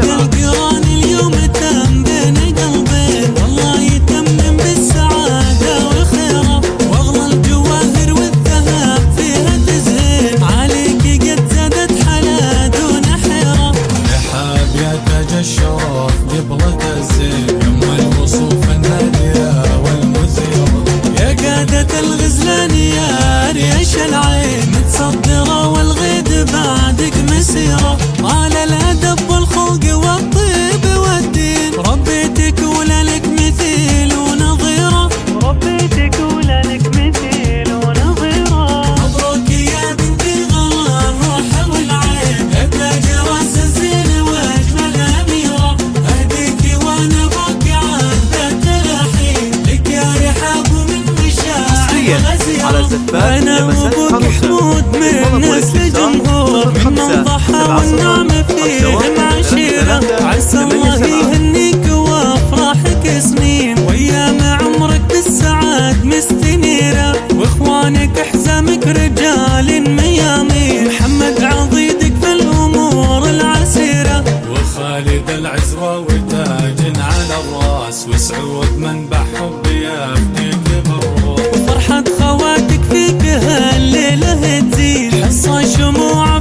القران اليوم تم بين قلبين، والله يتمم بالسعادة والخيرة، واغلى الجواهر والذهب فيها تزهين، عليك قد زادت حلا دون حيرة. رحاب يا تاج الشرف قبلة الزين، يم الوصوف النادية والمثيرة، يا قادة الغزلان يا ريش العين، متصدرة والغيد بعدك مسيرة، على الأدب والخلق والطيب والدين، ربيتك ولا لك مثيل ونظيرة، ربيتك ولا لك مثيل ونظيرة. مبروك يا بنتي غلا الروح والعين، تاج راس الزين واجمل أميرة، أهديك وانا ابوك عذبت الحين، لك يا رحاب من مشاعر غزيرة، انا وابوك حمود من نسل جمهور، من ضحى والنعم فيهم عشيرة، عسى الله يهنيك وافراحك سنين، وايام عمرك بالسعاد مستنيرة، واخوانك احزامك رجال ميامين، محمد عضيدك في الامور العسيرة، وخالد العزراوي تاج على الراس، وسعود منبع حب يفديك بالروح، وفرحة خواتك فيك هالليلة تزيد، حصة شموع